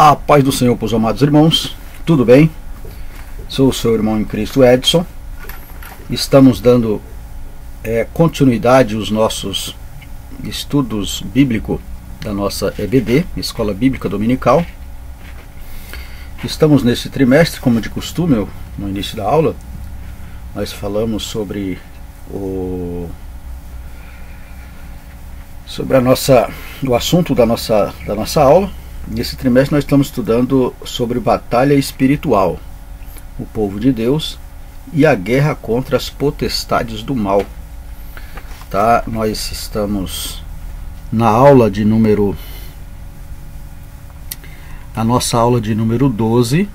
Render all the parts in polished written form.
A paz do Senhor para os amados irmãos, tudo bem? Sou o seu irmão em Cristo, Edson. Estamos dando continuidade aos nossos estudos bíblicos da nossa EBD, Escola Bíblica Dominical. Estamos nesse trimestre, como de costume, no início da aula, nós falamos sobre o assunto da nossa aula. Nesse trimestre nós estamos estudando sobre batalha espiritual, o povo de Deus e a guerra contra as potestades do mal. Tá? Nós estamos na nossa aula de número 12,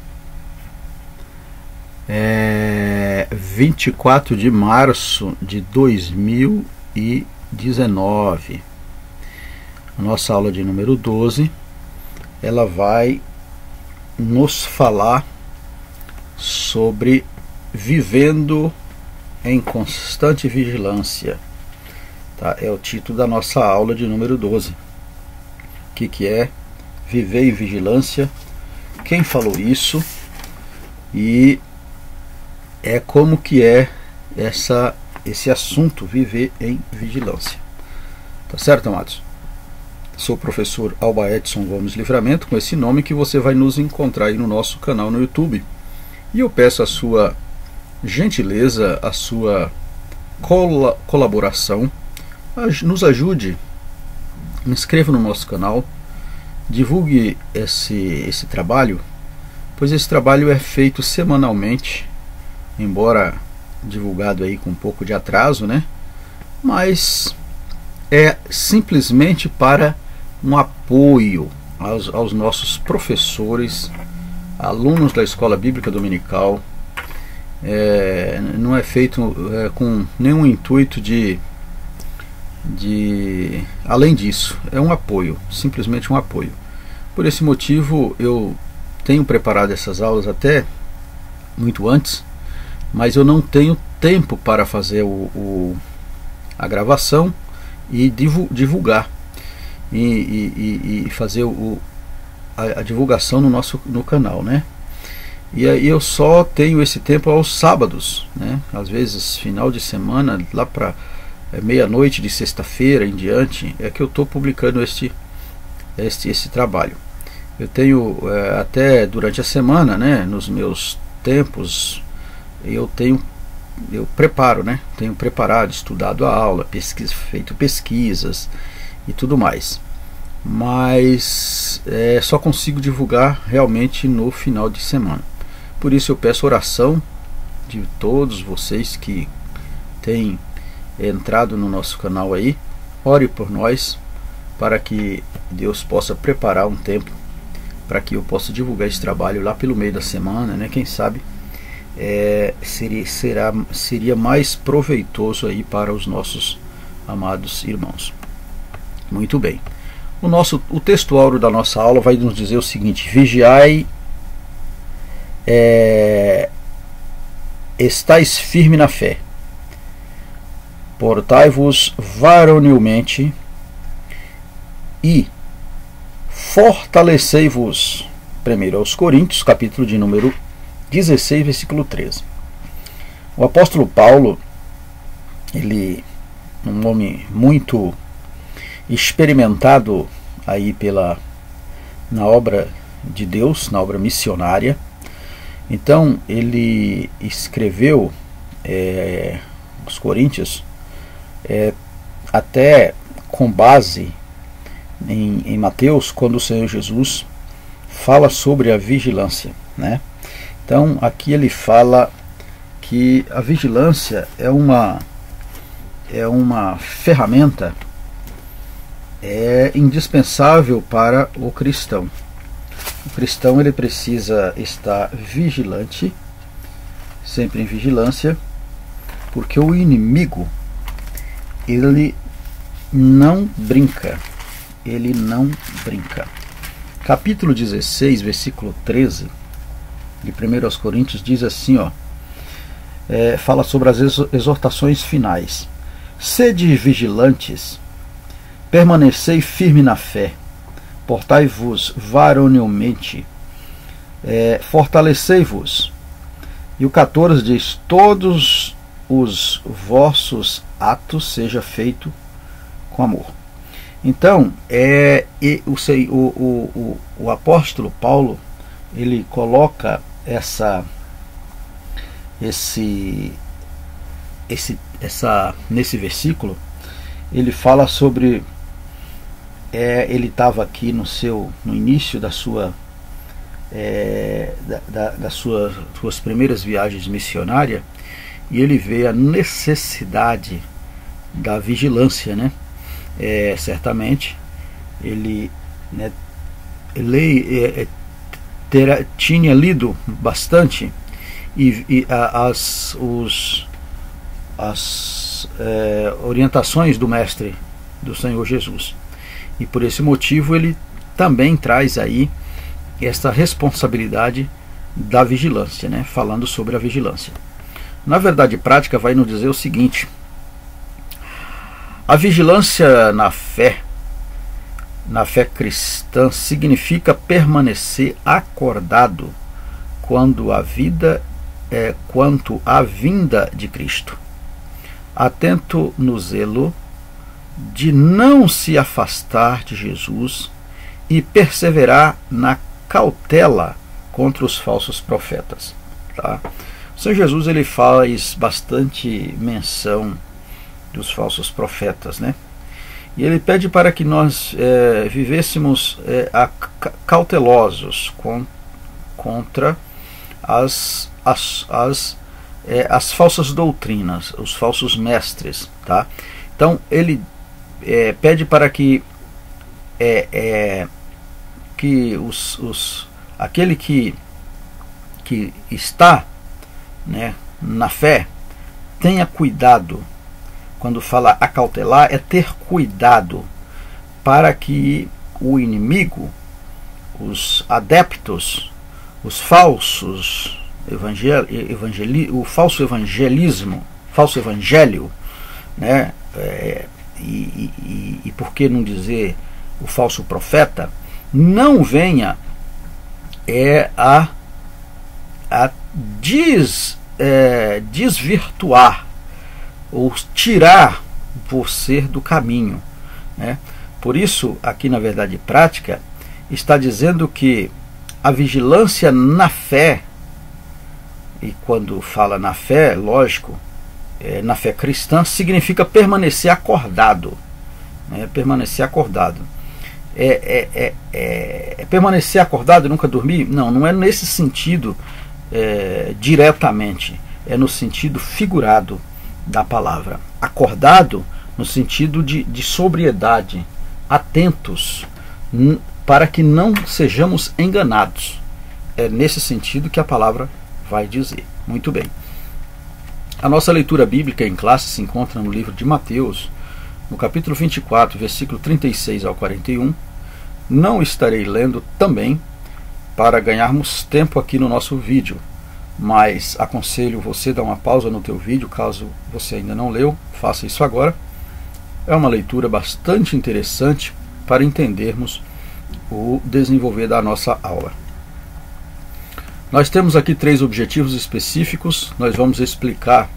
24 de março de 2019. A nossa aula de número 12, ela vai nos falar sobre vivendo em constante vigilância. Tá? É o título da nossa aula de número 12. O que é viver em vigilância? Quem falou isso? E como que é esse assunto, viver em vigilância. Tá certo, amados? Sou o professor Alba Edson Gomes Livramento, com esse nome que você vai nos encontrar aí no nosso canal no YouTube. E eu peço a sua gentileza, a sua colaboração, nos ajude, inscreva no nosso canal, divulgue esse trabalho, pois esse trabalho é feito semanalmente, embora divulgado aí com um pouco de atraso, né? Mas é simplesmente para um apoio aos nossos professores, alunos da Escola Bíblica Dominical. Não é feito com nenhum intuito além disso, é um apoio, simplesmente um apoio. Por esse motivo eu tenho preparado essas aulas até muito antes, mas eu não tenho tempo para fazer a gravação e divulgar e fazer a divulgação no canal, né? E aí eu só tenho esse tempo aos sábados, né? Às vezes final de semana, lá para meia-noite de sexta-feira em diante, é que eu estou publicando esse trabalho. Eu tenho até durante a semana, né? Nos meus tempos eu preparo, né? Tenho preparado, estudado a aula, feito pesquisas e tudo mais. Mas só consigo divulgar realmente no final de semana. Por isso eu peço oração de todos vocês que têm entrado no nosso canal aí. Ore por nós, para que Deus possa preparar um tempo para que eu possa divulgar esse trabalho lá pelo meio da semana, né? Quem sabe seria mais proveitoso aí para os nossos amados irmãos. Muito bem. O texto áureo da nossa aula vai nos dizer o seguinte: vigiai, estais firme na fé, portai-vos varonilmente e fortalecei-vos. 1 aos Coríntios, capítulo de número 16, versículo 13. O apóstolo Paulo, ele, um homem muito experimentado aí na obra de Deus, na obra missionária. Então ele escreveu os Coríntios até com base em Mateus, quando o Senhor Jesus fala sobre a vigilância, né? Então aqui ele fala que a vigilância é uma ferramenta indispensável para o cristão. O cristão ele precisa estar vigilante, sempre em vigilância, porque o inimigo ele não brinca. Capítulo 16, versículo 13 de 1 aos Coríntios diz assim, fala sobre as exortações finais. Sede vigilantes, permanecei firme na fé, portai-vos varonilmente, fortalecei-vos. E o 14 diz: todos os vossos atos seja feito com amor. Então, o apóstolo Paulo, ele coloca nesse versículo, ele fala sobre, ele estava aqui no início das suas primeiras viagens missionárias, e ele vê a necessidade da vigilância, né? Certamente ele, né, tinha lido bastante as orientações do Mestre, do Senhor Jesus, e por esse motivo ele também traz aí essa responsabilidade da vigilância, né? Falando sobre a vigilância. Na verdade prática vai nos dizer o seguinte: a vigilância na fé cristã significa permanecer acordado quanto à vinda de Cristo, atento no zelo de não se afastar de Jesus e perseverar na cautela contra os falsos profetas. Tá? O Senhor Jesus, ele faz bastante menção dos falsos profetas, né? E ele pede para que nós vivêssemos cautelosos contra as falsas doutrinas, os falsos mestres, tá? Então ele pede para que aquele que está, né, na fé tenha cuidado. Quando fala acautelar, é ter cuidado para que o inimigo, os adeptos, os falsos o falso evangelho, né, e por que não dizer o falso profeta, não venha a desvirtuar ou tirar você do caminho, né? Por isso, aqui na verdade prática, está dizendo que a vigilância na fé, e quando fala na fé, lógico, na fé cristã, significa permanecer acordado, né? Permanecer acordado. Permanecer acordado e nunca dormir? Não é nesse sentido diretamente, é no sentido figurado da palavra. Acordado no sentido de sobriedade, atentos, para que não sejamos enganados. É nesse sentido que a palavra vai dizer. Muito bem. A nossa leitura bíblica em classe se encontra no livro de Mateus, no capítulo 24, versículo 36 ao 41. Não estarei lendo também para ganharmos tempo aqui no nosso vídeo, mas aconselho você a dar uma pausa no teu vídeo, caso você ainda não leu, faça isso agora. É uma leitura bastante interessante para entendermos o desenvolver da nossa aula. Nós temos aqui 3 objetivos específicos. Nós vamos explicar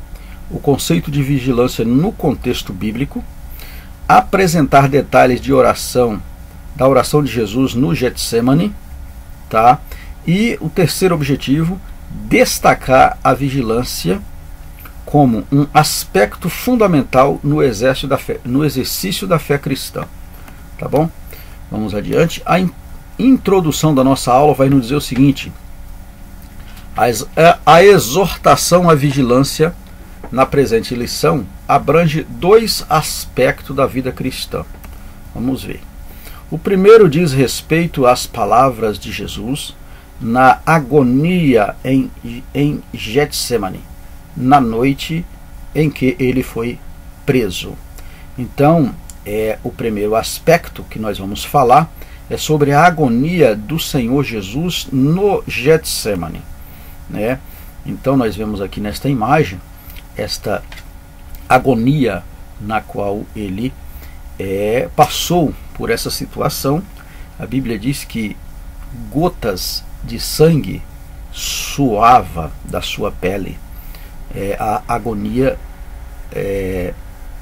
o conceito de vigilância no contexto bíblico, apresentar detalhes de oração, da oração de Jesus no Getsemane, tá? E o terceiro objetivo, destacar a vigilância como um aspecto fundamental no exercício da fé cristã. Tá bom? Vamos adiante. A introdução da nossa aula vai nos dizer o seguinte: a exortação à vigilância na presente lição abrange 2 aspectos da vida cristã. Vamos ver. O primeiro diz respeito às palavras de Jesus na agonia em Getsemane, na noite em que ele foi preso. Então, o primeiro aspecto que nós vamos falar é sobre a agonia do Senhor Jesus no Getsemane, né? Então nós vemos aqui nesta imagem esta agonia na qual ele passou por essa situação A Bíblia diz que gotas de sangue suava da sua pele, a agonia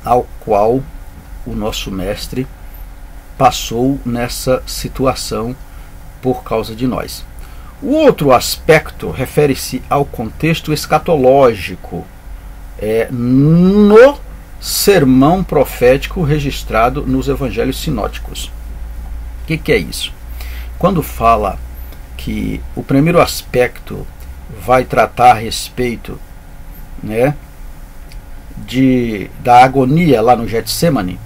ao qual o nosso mestre passou nessa situação por causa de nós. O outro aspecto refere-se ao contexto escatológico, no sermão profético registrado nos evangelhos sinóticos. O que é isso? Quando fala que o primeiro aspecto vai tratar a respeito, né, da agonia lá no Getsemane,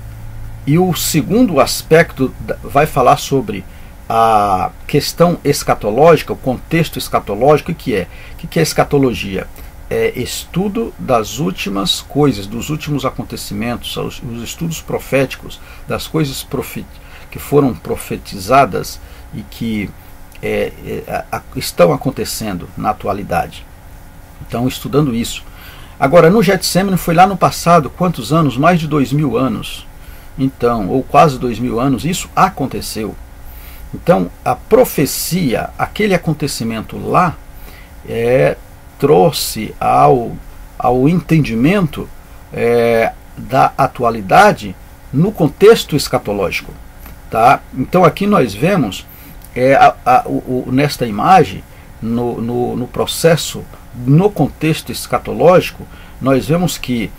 e o segundo aspecto vai falar sobre a questão escatológica, o contexto escatológico. O que é escatologia? É estudo das últimas coisas, dos últimos acontecimentos, os estudos proféticos, das coisas que foram profetizadas e que estão acontecendo na atualidade. Então, estudando isso. Agora, no Getsemane foi lá no passado, quantos anos? Mais de 2000 anos. Então, ou quase 2000 anos, isso aconteceu. Então, a profecia, aquele acontecimento lá, trouxe ao entendimento da atualidade no contexto escatológico. Tá? Então, aqui nós vemos, nesta imagem, no processo, no contexto escatológico, nós vemos que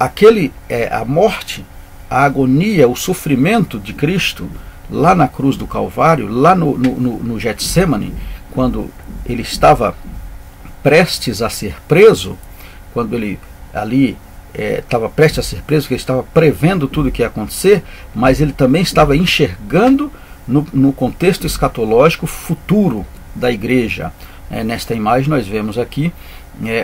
a morte, a agonia, o sofrimento de Cristo lá na cruz do Calvário, lá no Getsemane, quando ele estava prestes a ser preso, quando ele ali estava prestes a ser preso, que ele estava prevendo tudo o que ia acontecer, mas ele também estava enxergando no contexto escatológico futuro da igreja. Nesta imagem nós vemos aqui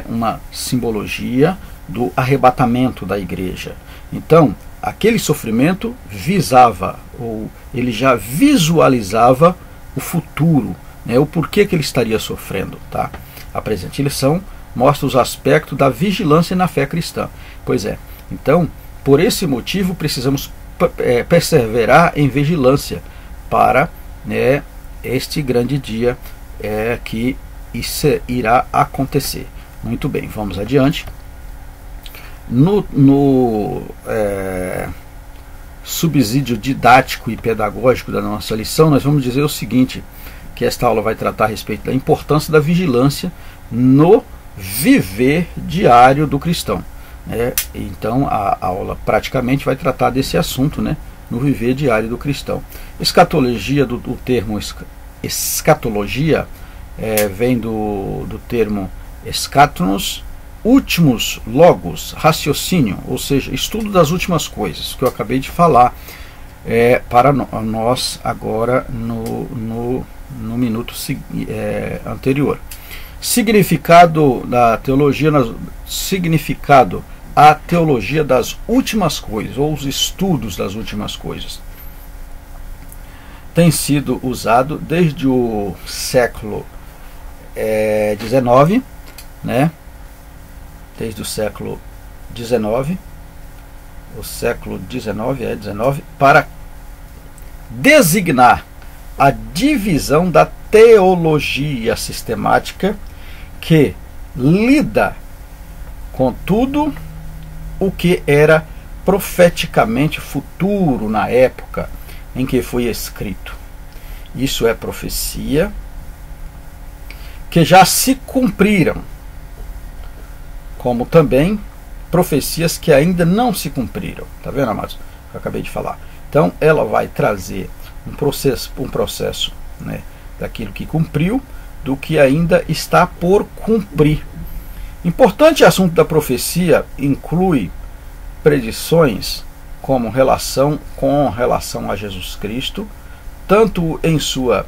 uma simbologia do arrebatamento da igreja. Então, aquele sofrimento visava, ou ele já visualizava o futuro, o porquê que ele estaria sofrendo. Tá? A presente lição mostra os aspectos da vigilância na fé cristã. Pois é, então, por esse motivo, precisamos perseverar em vigilância para este grande dia que isso irá acontecer. Muito bem, vamos adiante. No subsídio didático e pedagógico da nossa lição, nós vamos dizer o seguinte, que esta aula vai tratar a respeito da importância da vigilância no viver diário do cristão. Então, a aula praticamente vai tratar desse assunto, no viver diário do cristão. Escatologia, do termo escatologia, vem do termo escatonos, últimos logos, raciocínio, ou seja, estudo das últimas coisas, que eu acabei de falar para nós agora no minuto anterior. Significado da teologia, a teologia das últimas coisas, ou os estudos das últimas coisas. Tem sido usado desde o século XIX, desde o século XIX, para designar a divisão da teologia sistemática que lida com tudo o que era profeticamente futuro na época em que foi escrito. Isso é profecia que já se cumpriram, como também profecias que ainda não se cumpriram. Está vendo, amados? Eu acabei de falar. Então, ela vai trazer um processo daquilo que cumpriu, do que ainda está por cumprir. Importante assunto da profecia inclui predições com relação a Jesus Cristo, tanto em sua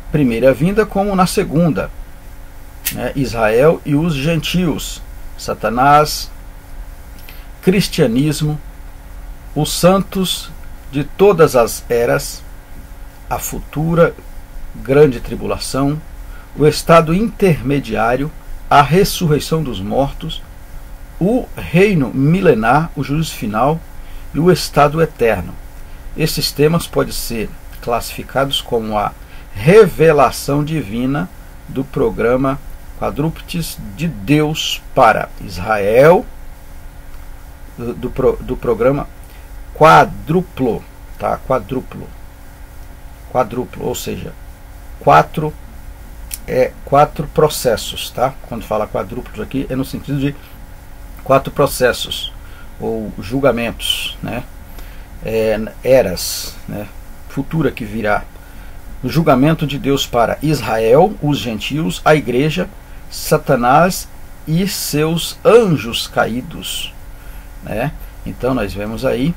primeira vinda como na segunda. Israel e os gentios, Satanás, cristianismo, os santos de todas as eras, a futura grande tribulação, o estado intermediário, a ressurreição dos mortos, o reino milenar, o juízo final e o estado eterno. Esses temas podem ser classificados como a revelação divina do programa Quadrúpedes de Deus para Israel, do programa quadruplo, tá? Quadruplo, ou seja, quatro processos, tá? Quando fala quadrúplos aqui é no sentido de 4 processos ou julgamentos, né? Eras, né? Futura que virá. O julgamento de Deus para Israel, os gentios, a igreja, Satanás e seus anjos caídos, né? Então nós vemos aí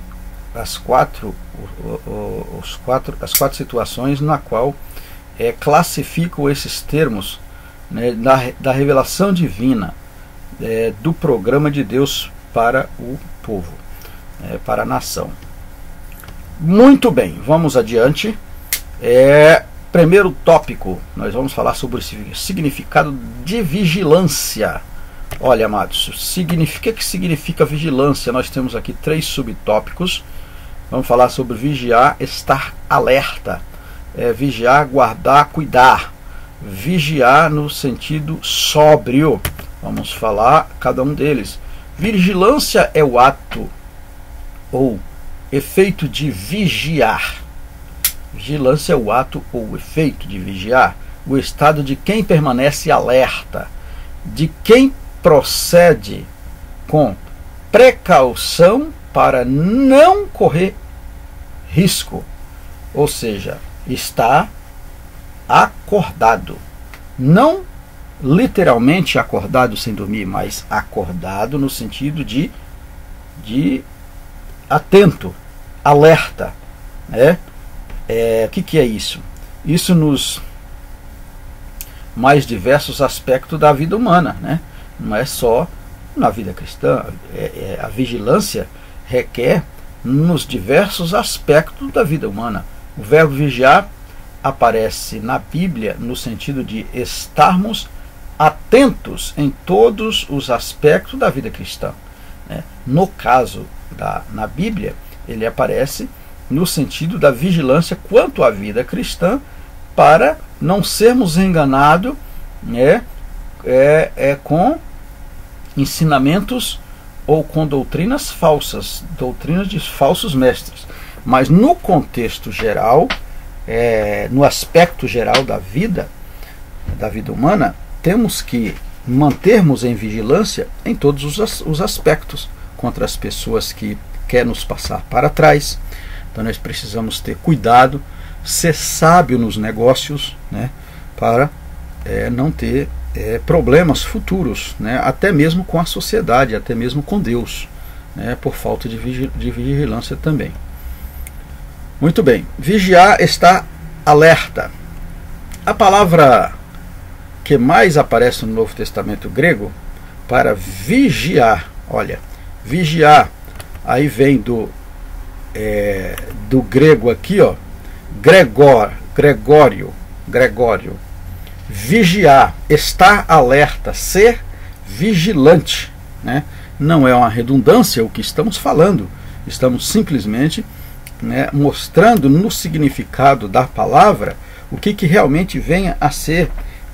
as quatro situações na qual classificam esses termos, né, da revelação divina, do programa de Deus para o povo, para a nação. Muito bem, vamos adiante. Primeiro tópico, nós vamos falar sobre o significado de vigilância. Olha, amados, o que significa vigilância? Nós temos aqui 3 subtópicos. Vamos falar sobre vigiar, estar alerta. Vigiar, guardar, cuidar. Vigiar no sentido sóbrio. Vamos falar cada um deles. Vigilância é o ato ou efeito de vigiar. Vigilância é o ato ou o efeito de vigiar, o estado de quem permanece alerta, de quem procede com precaução para não correr risco, ou seja, está acordado, não literalmente acordado sem dormir, mas acordado no sentido de atento, alerta, né? O que é isso? Isso nos mais diversos aspectos da vida humana, né? Não é só na vida cristã. A vigilância requer nos diversos aspectos da vida humana. O verbo vigiar aparece na Bíblia no sentido de estarmos atentos em todos os aspectos da vida cristã, né? No caso na Bíblia, ele aparece no sentido da vigilância quanto à vida cristã, para não sermos enganados, né, com ensinamentos ou com doutrinas falsas, doutrinas de falsos mestres. Mas no contexto geral, no aspecto geral da vida humana, temos que mantermos em vigilância em todos os aspectos, contra as pessoas que querem nos passar para trás. Então nós precisamos ter cuidado, ser sábio nos negócios, né, para não ter problemas futuros, né, até mesmo com a sociedade, até mesmo com Deus, né, por falta de vigilância também. Muito bem, vigiar, estar alerta. A palavra que mais aparece no Novo Testamento grego para vigiar, olha, vigiar, aí vem do grego aqui, ó, Gregório, vigiar, estar alerta, ser vigilante, né? Não é uma redundância o que estamos falando, estamos simplesmente, né, mostrando no significado da palavra o que realmente venha a ser,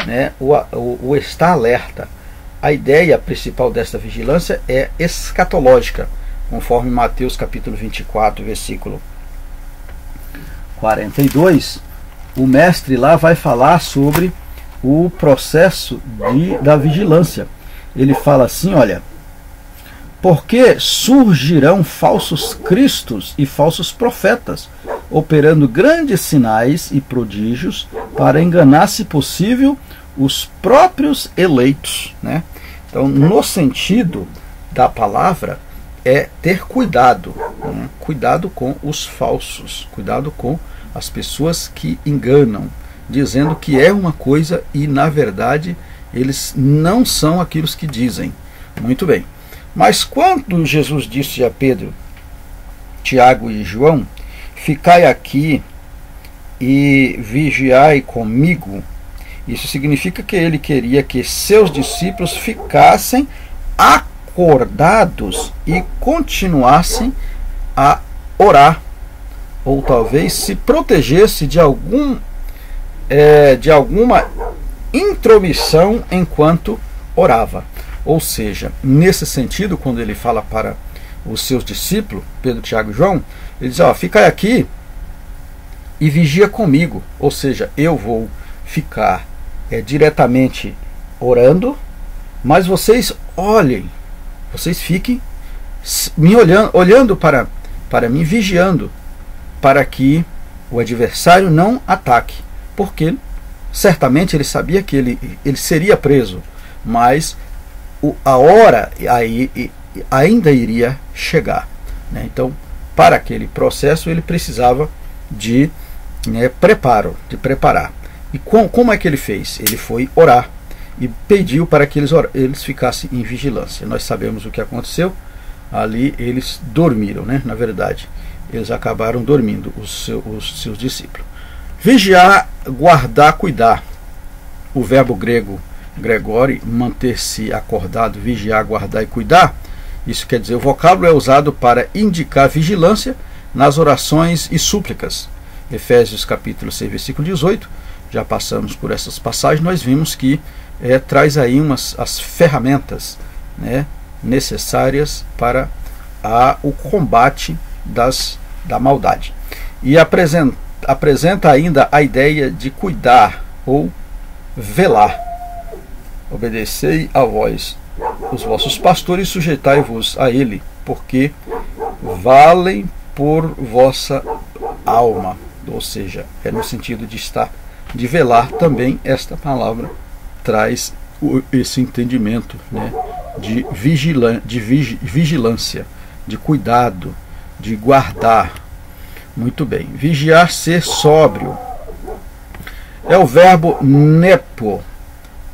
né, o estar alerta. A ideia principal desta vigilância é escatológica, conforme Mateus capítulo 24, versículo 42, o mestre lá vai falar sobre o processo da vigilância. Ele fala assim, olha, porque surgirão falsos cristos e falsos profetas, operando grandes sinais e prodígios para enganar, se possível, os próprios eleitos, né? Então, no sentido da palavra, é ter cuidado, né? Cuidado com os falsos, cuidado com as pessoas que enganam, dizendo que é uma coisa e na verdade eles não são aquilo que dizem. Muito bem. Mas quando Jesus disse a Pedro, Tiago e João, ficai aqui e vigiai comigo, isso significa que ele queria que seus discípulos ficassem acordados e continuassem a orar, ou talvez se protegesse de alguma intromissão enquanto orava. Ou seja, nesse sentido, quando ele fala para os seus discípulos, Pedro, Tiago e João, ele diz: fica aqui e vigia comigo. Ou seja, eu vou ficar diretamente orando, mas vocês olhem, vocês fiquem me olhando para mim, vigiando, para que o adversário não ataque, porque certamente ele sabia que ele seria preso, mas a hora ainda iria chegar, né? Então, para aquele processo ele precisava de preparar. E como é que ele fez? Ele foi orar e pediu para que eles ficassem em vigilância. Nós sabemos o que aconteceu. Ali eles dormiram, né? Na verdade, eles acabaram dormindo, os seus discípulos. Vigiar, guardar, cuidar. O verbo grego gregori, manter-se acordado, vigiar, guardar e cuidar. Isso quer dizer, o vocábulo é usado para indicar vigilância nas orações e súplicas. Efésios capítulo 6, versículo 18. Já passamos por essas passagens, nós vimos que traz aí as ferramentas, né, necessárias para o combate da maldade. E apresenta ainda a ideia de cuidar ou velar. Obedecei a vós, os vossos pastores, sujeitai-vos a ele, porque valem por vossa alma. Ou seja, no sentido de velar também. Esta palavra traz esse entendimento, né, de vigilância, de cuidado, de guardar. Muito bem. Vigiar, ser sóbrio. É o verbo nepo,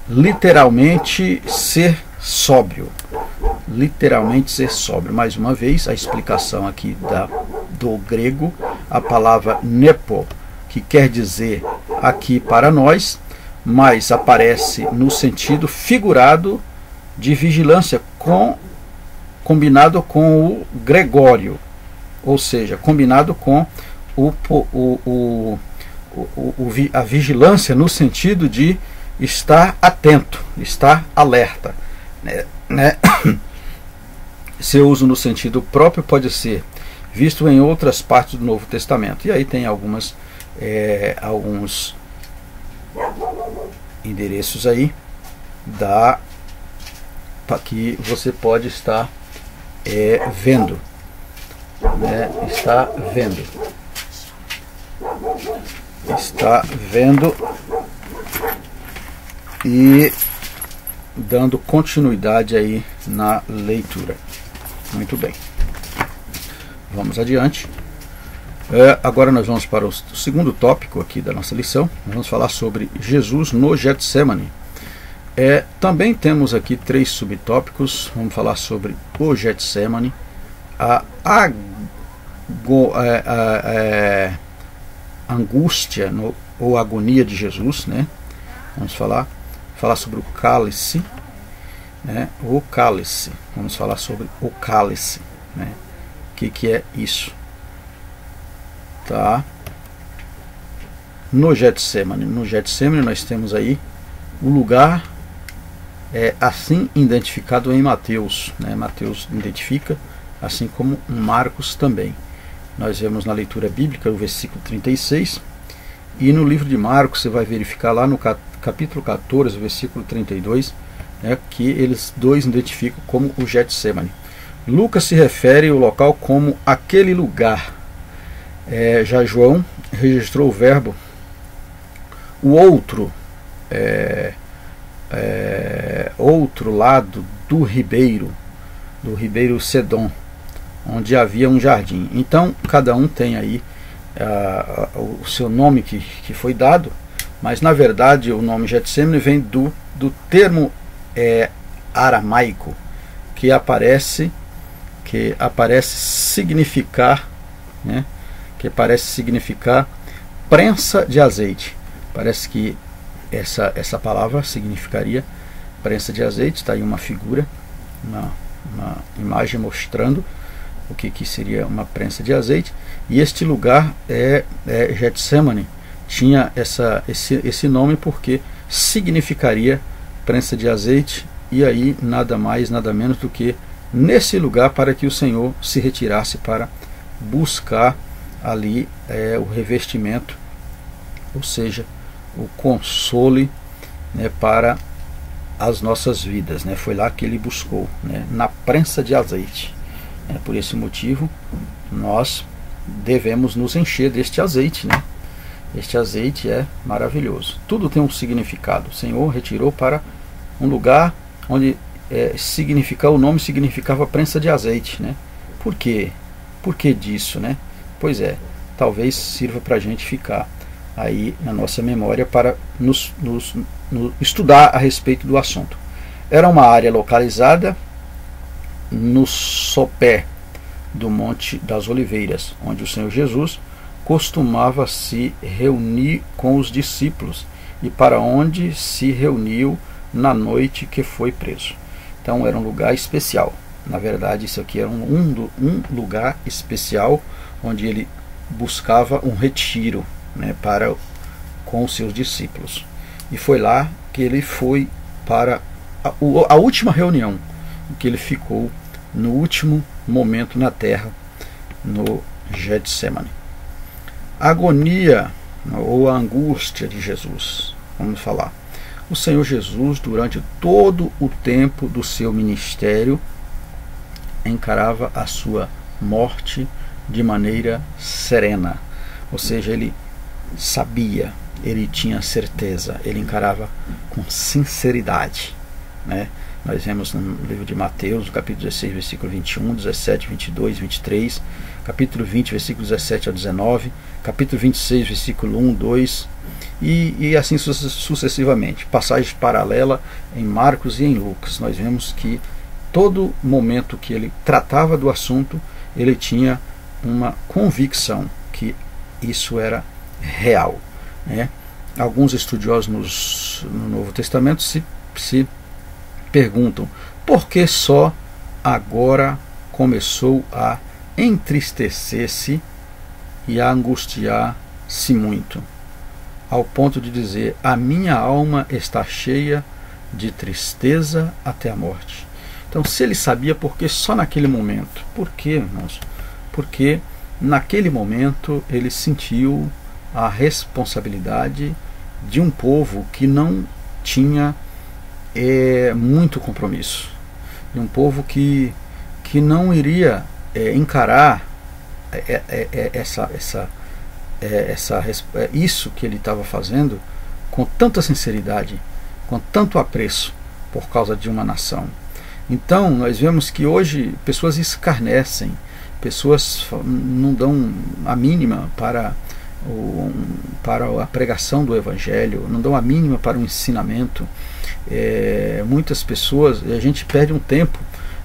literalmente ser sóbrio. Literalmente ser sóbrio. Mais uma vez, a explicação aqui do grego, a palavra nepo, que quer dizer aqui para nós, mas aparece no sentido figurado de vigilância, combinado com o Gregório, ou seja, combinado com a vigilância no sentido de estar atento, estar alerta, né? Seu uso no sentido próprio pode ser visto em outras partes do Novo Testamento. E aí tem alguns endereços aí que você pode estar vendo, né? Está vendo e dando continuidade aí na leitura. Muito bem, vamos adiante. Agora nós vamos para o segundo tópico aqui da nossa lição. Nós vamos falar sobre Jesus no Getsemane. Também temos aqui 3 subtópicos. Vamos falar sobre o Getsemane, a angústia ou agonia de Jesus, né? Vamos falar sobre o cálice, né? O cálice. Vamos falar sobre o cálice, né? O que é isso? Tá? No Getsemane nós temos aí o lugar assim identificado em Mateus, né? Mateus identifica, assim como Marcos também. Nós vemos na leitura bíblica o versículo 36, e no livro de Marcos você vai verificar lá no capítulo 14, versículo 32, né, que eles dois identificam como o Getsemane. Lucas se refere ao local como aquele lugar. Já João registrou o verbo o outro lado do ribeiro Cedom, onde havia um jardim. Então cada um tem aí o seu nome que foi dado, mas na verdade o nome Getsemane vem do termo aramaico que aparece significar, né, que parece significar prensa de azeite. Parece que essa palavra significaria prensa de azeite. Está aí uma figura, uma imagem mostrando o que seria uma prensa de azeite. E este lugar Getsemane, tinha esse nome porque significaria prensa de azeite, e aí nada mais, nada menos do que nesse lugar para que o Senhor se retirasse para buscar ali o revestimento, ou seja, o console, né, para as nossas vidas, né? Foi lá que ele buscou, né, na prensa de azeite. Por esse motivo nós devemos nos encher deste azeite, né? Este azeite é maravilhoso. Tudo tem um significado. O Senhor retirou para um lugar onde o nome significava prensa de azeite, né? Por quê? Por que disso, né? Pois talvez sirva para a gente ficar aí na nossa memória para nos estudar a respeito do assunto. Era uma área localizada no sopé do Monte das Oliveiras, onde o Senhor Jesus costumava se reunir com os discípulos e para onde se reuniu na noite que foi preso. Então era um lugar especial. Na verdade, isso aqui era um lugar especial onde ele buscava um retiro, né, com os seus discípulos. E foi lá que ele foi para a última reunião, que ele ficou no último momento na terra, no Getsemane. A agonia ou a angústia de Jesus. Vamos falar. O Senhor Jesus, durante todo o tempo do seu ministério, encarava a sua morte de maneira serena. Ou seja, ele sabia, ele tinha certeza, ele encarava com sinceridade, né? Nós vemos no livro de Mateus, no capítulo 16, versículo 21, 17, 22, 23, capítulo 20, versículo 17 ao 19, capítulo 26, versículo 1, 2, e assim sucessivamente. Passagens paralelas em Marcos e em Lucas. Nós vemos que todo momento que ele tratava do assunto, ele tinha uma convicção que isso era real, né? Alguns estudiosos no Novo Testamento se perguntam por que só agora começou a entristecer-se e a angustiar-se muito, ao ponto de dizer: a minha alma está cheia de tristeza até a morte. Então, se ele sabia, por que só naquele momento? Por quê, irmãos? Porque naquele momento ele sentiu a responsabilidade de um povo que não tinha muito compromisso, de um povo que não iria encarar isso que ele estava fazendo com tanta sinceridade, com tanto apreço por causa de uma nação. Então nós vemos que hoje pessoas escarnecem, pessoas não dão a mínima para a pregação do Evangelho, não dão a mínima para o ensinamento. Muitas pessoas, a gente perde um tempo,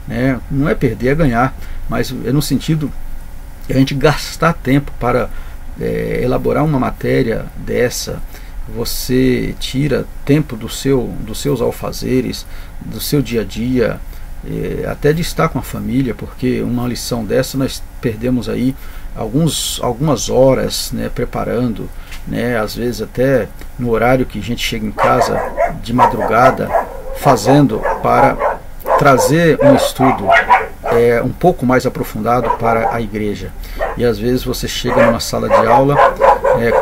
né? Não é perder, é ganhar, mas é no sentido de a gente gastar tempo para elaborar uma matéria dessa. Você tira tempo dos seus alfazeres, do seu dia a dia, até de estar com a família, porque uma lição dessa nós perdemos aí algumas horas, né, preparando, né, às vezes até no horário que a gente chega em casa de madrugada, fazendo para trazer um estudo um pouco mais aprofundado para a igreja. E às vezes você chega numa sala de aula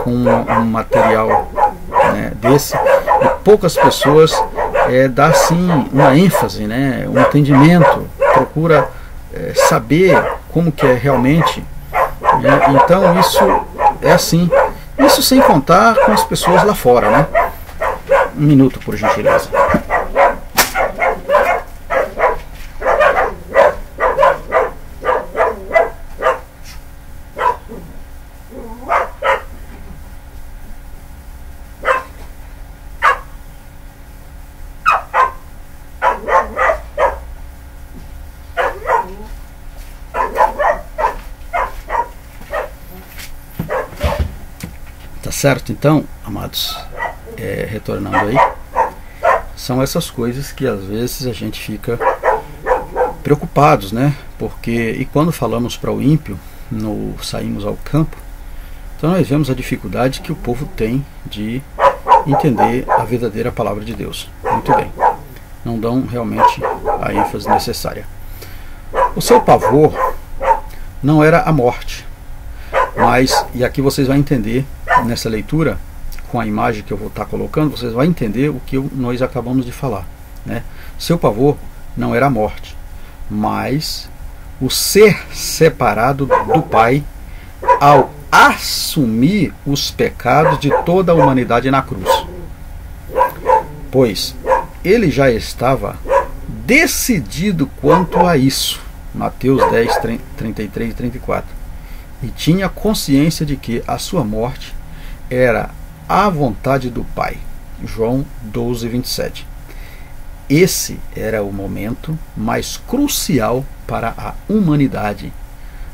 com um material, né, desse, e poucas pessoas dá sim uma ênfase, né, um entendimento, procura saber como que é realmente, né? Então isso é assim. Isso sem contar com as pessoas lá fora, né? Um minuto, por gentileza. Tá certo? Então, amados, retornando aí, são essas coisas que às vezes a gente fica preocupados, né? Porque, e quando falamos para o ímpio, saímos ao campo, então nós vemos a dificuldade que o povo tem de entender a verdadeira palavra de Deus. Muito bem, não dão realmente a ênfase necessária. O seu pavor não era a morte, mas, e aqui vocês vão entender nessa leitura, com a imagem que eu vou estar colocando, vocês vão entender o que nós acabamos de falar, né? Seu pavor não era a morte, mas o ser separado do Pai ao assumir os pecados de toda a humanidade na cruz. Pois ele já estava decidido quanto a isso, Mateus 10, 33 e 34, e tinha consciência de que a sua morte era a vontade do Pai, João 12, 27. Esse era o momento mais crucial para a humanidade,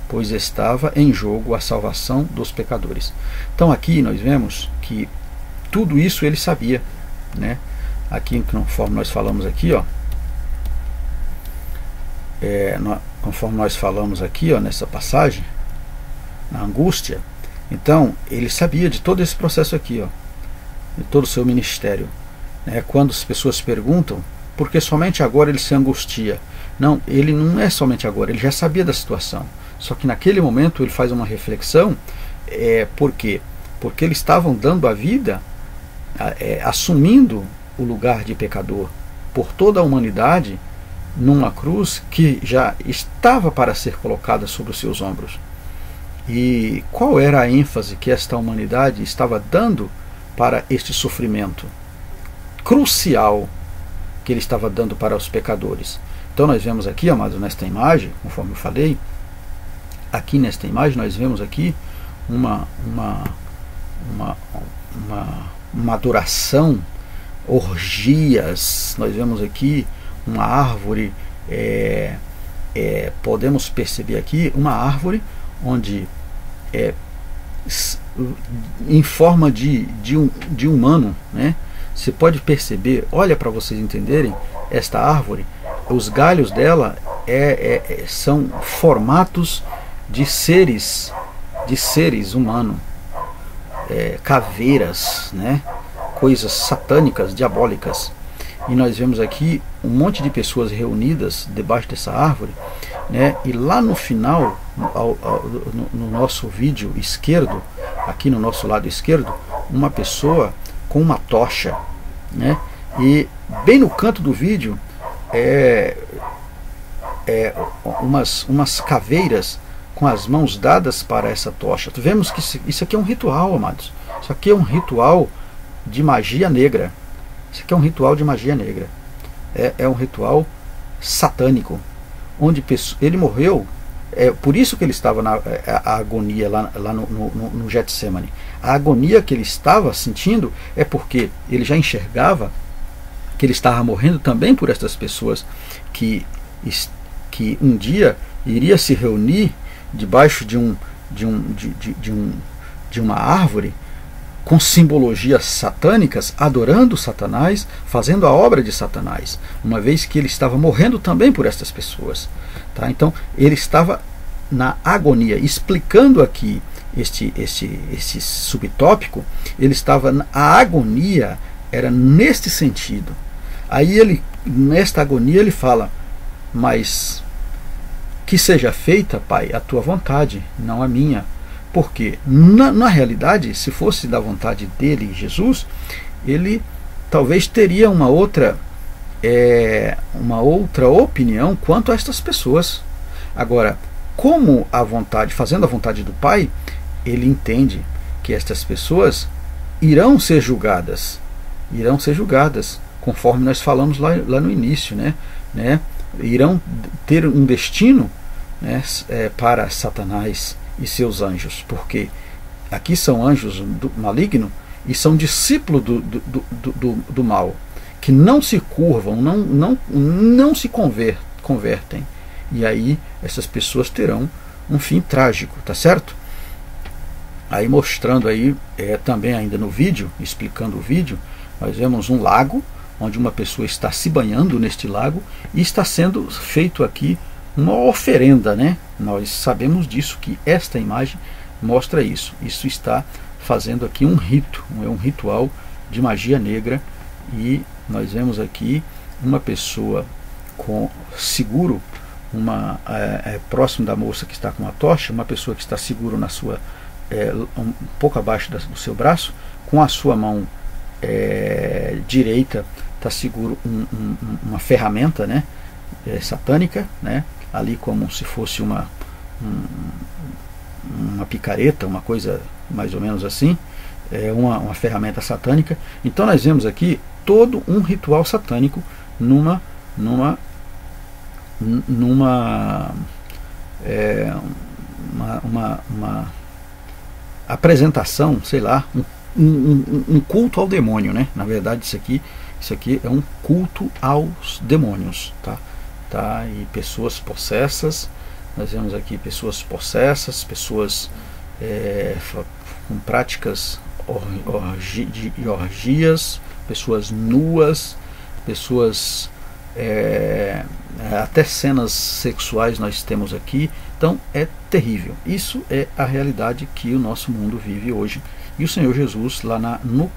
pois estava em jogo a salvação dos pecadores. Então aqui nós vemos que tudo isso ele sabia, né? Aqui, conforme nós falamos aqui, ó, conforme nós falamos aqui, ó, nessa passagem, na angústia, então ele sabia de todo esse processo aqui, ó, de todo o seu ministério, né? Quando as pessoas perguntam por que somente agora ele se angustia, não, ele não é somente agora, ele já sabia da situação, só que naquele momento ele faz uma reflexão. Por quê? Porque eles estavam dando a vida, assumindo o lugar de pecador por toda a humanidade numa cruz que já estava para ser colocada sobre os seus ombros. E qual era a ênfase que esta humanidade estava dando para este sofrimento crucial que ele estava dando para os pecadores? Então nós vemos aqui, amados, nesta imagem, conforme eu falei, aqui nesta imagem nós vemos aqui uma adoração, orgias. Nós vemos aqui uma árvore, podemos perceber aqui uma árvore onde em forma de humano, né? Você pode perceber, olha para vocês entenderem, esta árvore, os galhos dela são formatos de seres humanos, caveiras, né? Coisas satânicas, diabólicas. E nós vemos aqui um monte de pessoas reunidas debaixo dessa árvore, né? E lá no final, no nosso vídeo esquerdo, aqui no nosso lado esquerdo, uma pessoa com uma tocha, né? E bem no canto do vídeo umas caveiras com as mãos dadas para essa tocha. Vemos que isso aqui é um ritual, amados. Isso aqui é um ritual de magia negra. Isso aqui é um ritual de magia negra. É um ritual satânico, onde ele morreu. Por isso que ele estava na agonia lá no Getsemane. A agonia que ele estava sentindo é porque ele já enxergava que ele estava morrendo também por estas pessoas que um dia iria se reunir debaixo de uma árvore com simbologias satânicas, adorando Satanás, fazendo a obra de Satanás, uma vez que ele estava morrendo também por estas pessoas, tá? Então ele estava na agonia, explicando aqui este subtópico. Ele estava, a agonia era neste sentido. Aí nesta agonia ele fala: mas que seja feita, Pai, a tua vontade, não a minha. Porque na realidade, se fosse da vontade dele, Jesus, ele talvez teria uma outra opinião quanto a estas pessoas. Agora, fazendo a vontade do Pai, ele entende que estas pessoas irão ser julgadas, conforme nós falamos lá no início, né? Irão ter um destino, né, para Satanás e seus anjos, porque aqui são anjos malignos e são discípulos do mal, que não se curvam, não se convertem, e aí essas pessoas terão um fim trágico, tá certo? Aí mostrando aí, também ainda no vídeo, explicando o vídeo, nós vemos um lago, onde uma pessoa está se banhando neste lago, e está sendo feito aqui uma oferenda, né? Nós sabemos disso, que esta imagem mostra isso. Isso está fazendo aqui um rito, é um ritual de magia negra, e nós vemos aqui uma pessoa com seguro, próximo da moça que está com a tocha, uma pessoa que está seguro na sua, um pouco abaixo do seu braço, com a sua mão direita está seguro uma ferramenta, né, satânica, né, ali como se fosse uma picareta, uma coisa mais ou menos assim, uma ferramenta satânica. Então nós vemos aqui todo um ritual satânico numa apresentação, sei lá, um culto ao demônio, né? Na verdade isso aqui é um culto aos demônios, tá? E pessoas possessas, nós vemos aqui pessoas possessas, pessoas com práticas de orgias, pessoas nuas, pessoas até cenas sexuais nós temos aqui. Então é terrível. Isso é a realidade que o nosso mundo vive hoje. E o Senhor Jesus lá no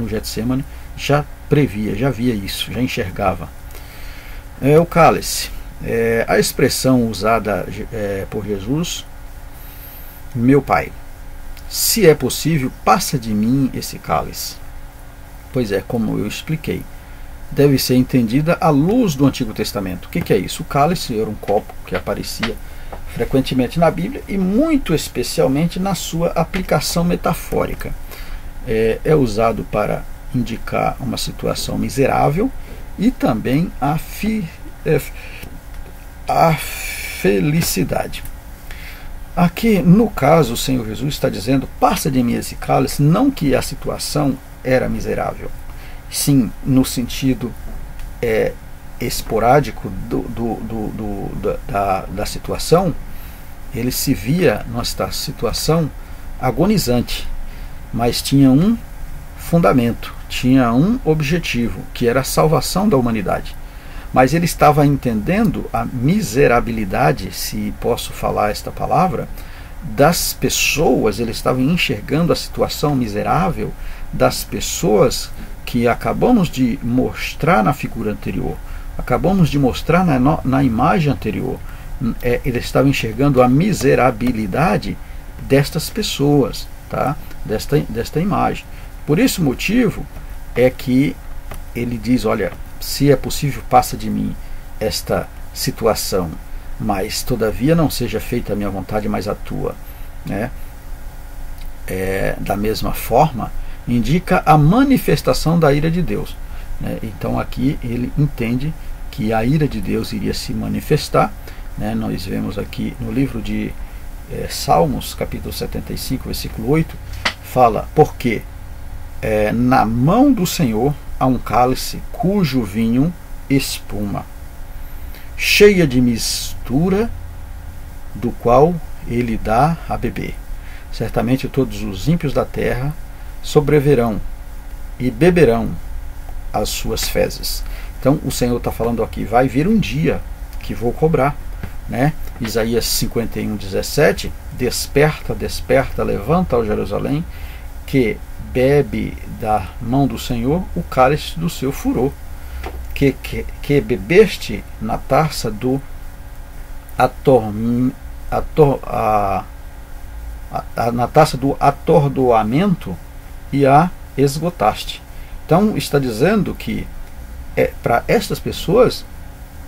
Getsemane já previa, já via isso, já enxergava. O cálice, a expressão usada por Jesus: meu Pai, se é possível, passa de mim esse cálice. Pois é, como eu expliquei, deve ser entendida à luz do Antigo Testamento. O que é isso? O cálice era um copo que aparecia frequentemente na Bíblia e muito especialmente na sua aplicação metafórica. É usado para indicar uma situação miserável e também a felicidade. Aqui, no caso, o Senhor Jesus está dizendo: passa de mim esse cálice, não que a situação era miserável, sim no sentido esporádico da situação. Ele se via nesta situação agonizante, mas tinha um fundamento, tinha um objetivo, que era a salvação da humanidade. Mas ele estava entendendo a miserabilidade, se posso falar esta palavra, das pessoas. Ele estava enxergando a situação miserável das pessoas que acabamos de mostrar na figura anterior, acabamos de mostrar na imagem anterior. Ele estava enxergando a miserabilidade destas pessoas, tá? desta imagem. Por esse motivo é que ele diz: olha, se é possível, passa de mim esta situação, mas todavia não seja feita a minha vontade, mas a tua, né? Da mesma forma, indica a manifestação da ira de Deus, né? Então aqui ele entende que a ira de Deus iria se manifestar, né? Nós vemos aqui no livro de Salmos, capítulo 75, versículo 8, fala: porque na mão do Senhor há um cálice cujo vinho espuma, cheia de mistura, do qual ele dá a beber. Certamente todos os ímpios da terra sobreverão e beberão as suas fezes. Então o Senhor está falando aqui: vai vir um dia que vou cobrar, né? Isaías 51:17: desperta, desperta, levanta, ó Jerusalém, que bebe da mão do Senhor o cálice do seu furor, que bebeste na taça do na taça do atordoamento e a esgotaste. Então está dizendo que para estas pessoas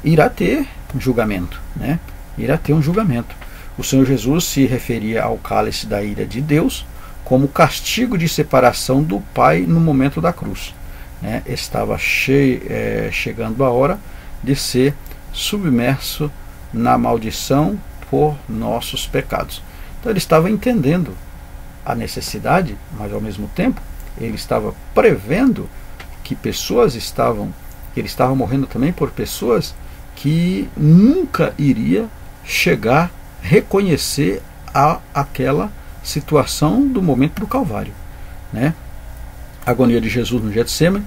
irá ter um julgamento, né? Irá ter um julgamento. O Senhor Jesus se referia ao cálice da ira de Deus como castigo de separação do Pai no momento da cruz, né? Estava chegando a hora de ser submerso na maldição por nossos pecados. Então ele estava entendendo a necessidade, mas ao mesmo tempo ele estava prevendo que ele estava morrendo também por pessoas que nunca iria chegar a reconhecer aquela situação do momento do Calvário, né? A agonia de Jesus no Getsemane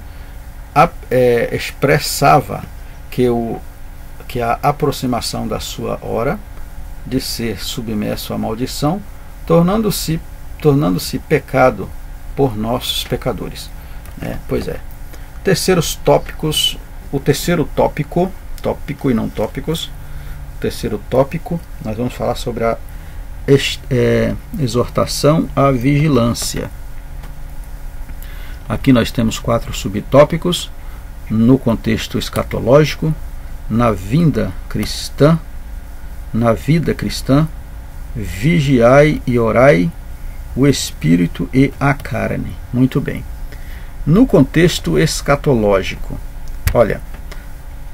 expressava que o que a aproximação da sua hora de ser submerso à maldição, tornando-se pecado por nossos pecadores. Pois é. Terceiros tópicos, o terceiro tópico e não tópicos, o terceiro tópico, nós vamos falar sobre a exortação à vigilância. Aqui nós temos 4 subtópicos: no contexto escatológico, na vinda cristã, na vida cristã, vigiai e orai, o espírito e a carne. Muito bem. No contexto escatológico, olha,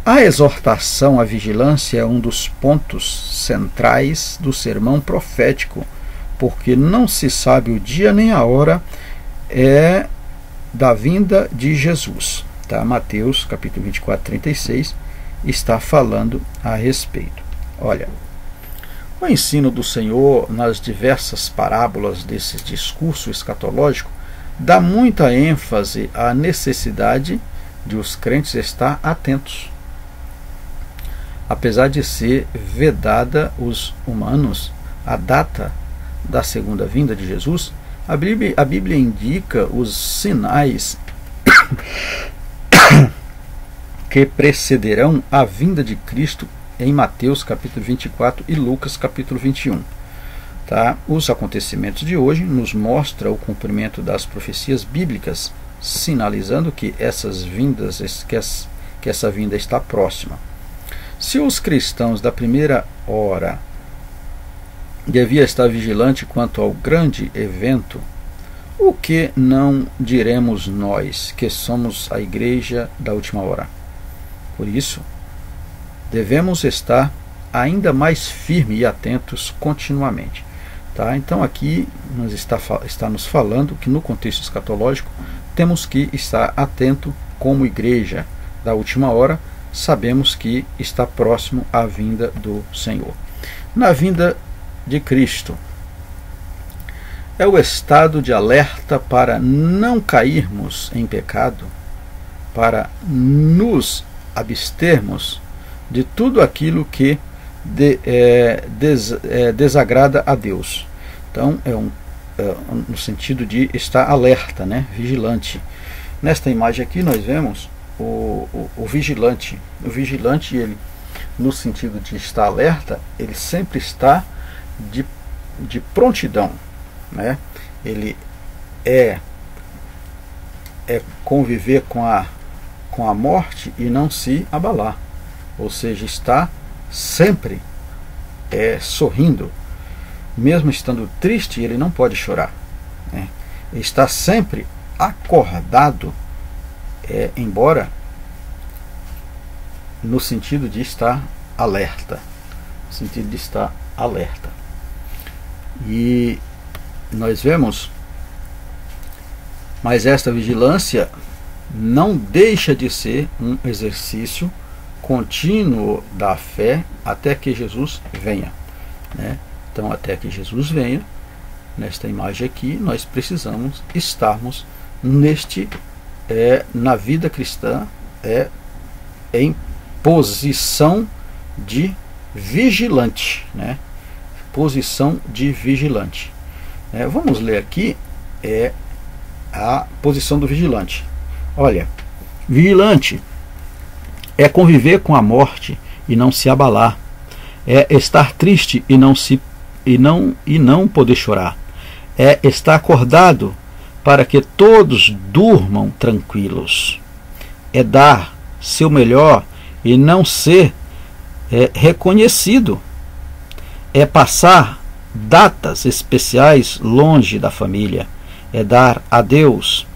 a exortação à vigilância é um dos pontos centrais do sermão profético, porque não se sabe o dia nem a hora da vinda de Jesus. Tá? Mateus capítulo 24, 36 está falando a respeito. Olha, o ensino do Senhor nas diversas parábolas desse discurso escatológico dá muita ênfase à necessidade de os crentes estar atentos. Apesar de ser vedada os humanos a data da segunda vinda de Jesus, a Bíblia indica os sinais que precederão a vinda de Cristo em Mateus capítulo 24 e Lucas capítulo 21. Tá? Os acontecimentos de hoje nos mostram o cumprimento das profecias bíblicas, sinalizando que essa vinda está próxima. Se os cristãos da primeira hora deviam estar vigilantes quanto ao grande evento, o que não diremos nós, que somos a igreja da última hora? Por isso, devemos estar ainda mais firmes e atentos continuamente. Tá? Então aqui está nos falando que no contexto escatológico temos que estar atento como igreja da última hora. Sabemos que está próximo a vinda do Senhor. Na vinda de Cristo, é o estado de alerta para não cairmos em pecado, para nos abstermos de tudo aquilo que desagrada a Deus. Então no sentido de estar alerta, vigilante. Nesta imagem aqui nós vemos o vigilante. O vigilante, ele, no sentido de estar alerta, ele sempre está de prontidão. Ele é conviver com a morte e não se abalar. Ou seja, está sempre sorrindo. Mesmo estando triste, ele não pode chorar. Ele está sempre acordado, embora no sentido de estar alerta. No sentido de estar alerta. E nós vemos, mas esta vigilância não deixa de ser um exercício contínuo da fé até que Jesus venha. Então, até que Jesus venha, nesta imagem aqui, nós precisamos estarmos na vida cristã, em posição de vigilante. Posição de vigilante. Vamos ler aqui a posição do vigilante. Olha, vigilante é conviver com a morte e não se abalar, é estar triste e não poder chorar, é estar acordado para que todos durmam tranquilos, é dar seu melhor e não ser reconhecido, é passar datas especiais longe da família, é dar a Deus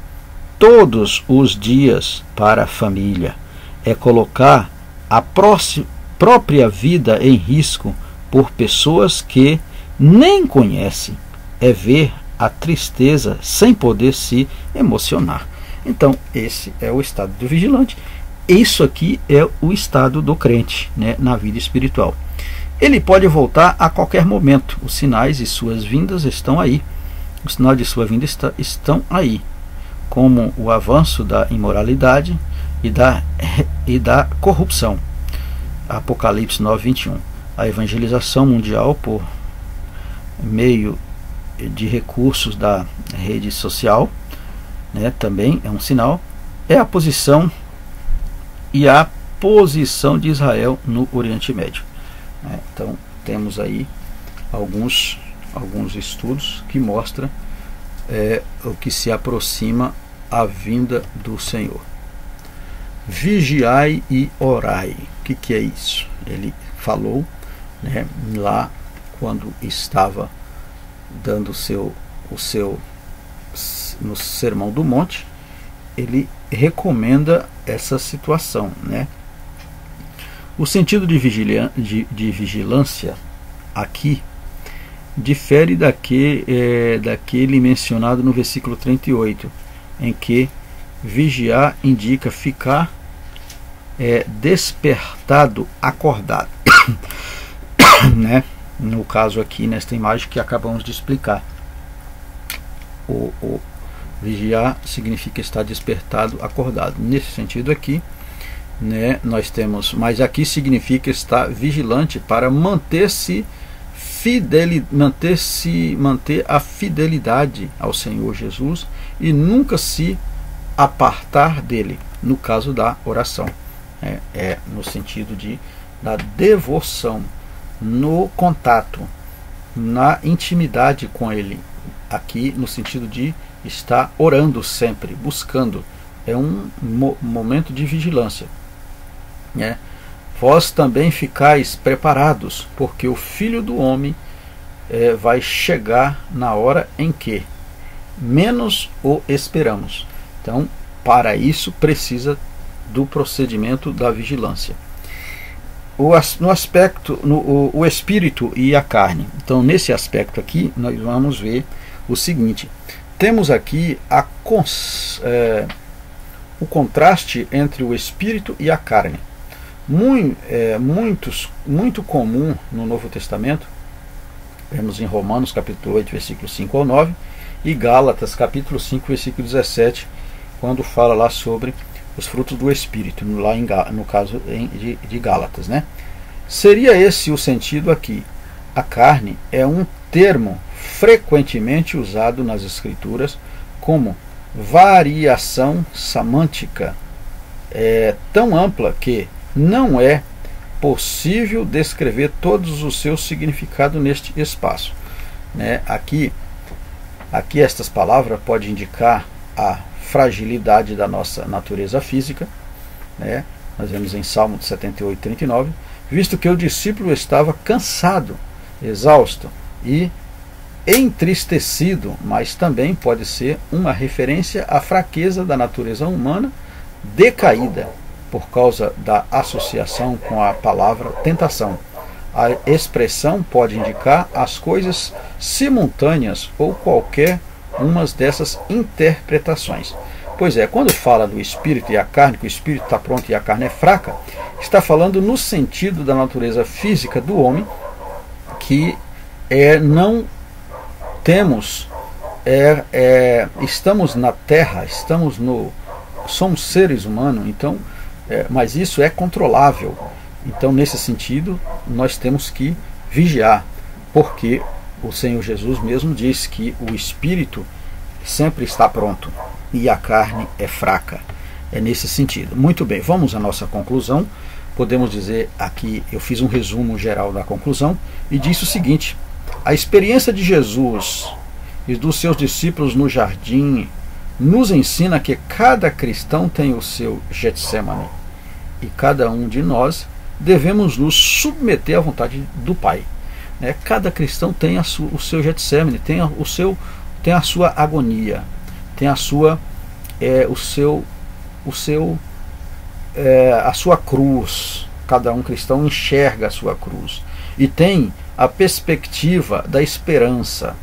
todos os dias para a família, é colocar a própria vida em risco por pessoas que nem conhecem, é ver a tristeza sem poder se emocionar. Então, esse é o estado do vigilante. Isso aqui é o estado do crente, na vida espiritual. Ele pode voltar a qualquer momento. Os sinais de suas vindas estão aí. Os sinais de sua vinda estão aí, como o avanço da imoralidade e da corrupção. Apocalipse 9:21. A evangelização mundial por meio de recursos da rede social, né, também é um sinal. É a posição e a posição de Israel no Oriente Médio, né? Então temos aí alguns estudos que mostram o que se aproxima a vinda do Senhor. Vigiai e orai. O que é isso? Ele falou, né, lá quando estava dando no Sermão do Monte, ele recomenda essa situação, né? O sentido de vigilância aqui difere daquele mencionado no versículo 38, em que vigiar indica ficar despertado, acordado, né? No caso aqui, nesta imagem que acabamos de explicar, o vigiar significa estar despertado, acordado. Nesse sentido aqui, né, nós temos, mas aqui significa estar vigilante para manter a fidelidade ao Senhor Jesus e nunca se apartar dele, no caso da oração, no sentido da devoção, no contato, na intimidade com ele, aqui no sentido de estar orando sempre, buscando. É um momento de vigilância, né? Vós também ficais preparados, porque o Filho do Homem vai chegar na hora em que menos o esperamos. Então, para isso precisa do procedimento da vigilância. No aspecto, o espírito e a carne. Então, nesse aspecto aqui, nós vamos ver o seguinte: temos aqui o contraste entre o espírito e a carne. Muito comum no Novo Testamento, vemos em Romanos capítulo 8, versículo 5 ao 9, e Gálatas capítulo 5, versículo 17, quando fala lá sobre os frutos do Espírito, lá no caso de Gálatas, né? Seria esse o sentido aqui. A carne é um termo frequentemente usado nas Escrituras como variação semântica tão ampla que não é possível descrever todos os seus significados neste espaço, né? Aqui estas palavras podem indicar a fragilidade da nossa natureza física, né? Nós vemos em Salmo 78, 39, visto que o discípulo estava cansado, exausto e entristecido, mas também pode ser uma referência à fraqueza da natureza humana decaída por causa da associação com a palavra tentação. A expressão pode indicar as coisas simultâneas ou qualquer uma dessas interpretações. Pois é, quando fala do espírito e a carne, que o espírito está pronto e a carne é fraca, está falando no sentido da natureza física do homem, que não temos, estamos na terra, somos seres humanos, então, mas isso é controlável. Então, nesse sentido, nós temos que vigiar, porque o Senhor Jesus mesmo diz que o espírito sempre está pronto e a carne é fraca. É nesse sentido. Muito bem, vamos à nossa conclusão. Podemos dizer aqui, eu fiz um resumo geral da conclusão e disse o seguinte: a experiência de Jesus e dos seus discípulos no jardim nos ensina que cada cristão tem o seu Getsemane e cada um de nós devemos nos submeter à vontade do Pai. Cada cristão tem o seu Getsemane, tem a sua agonia, tem a sua cruz. Cada um cristão enxerga a sua cruz e tem a perspectiva da esperança.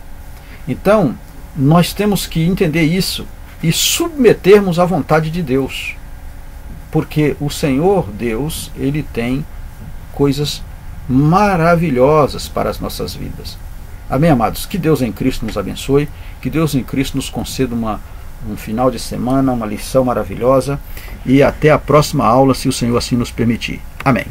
Então, nós temos que entender isso e submetermos à vontade de Deus, porque o Senhor Deus, Ele tem coisas maravilhosas para as nossas vidas. Amém, amados? Que Deus em Cristo nos abençoe, que Deus em Cristo nos conceda um final de semana, uma lição maravilhosa, e até a próxima aula, se o Senhor assim nos permitir. Amém.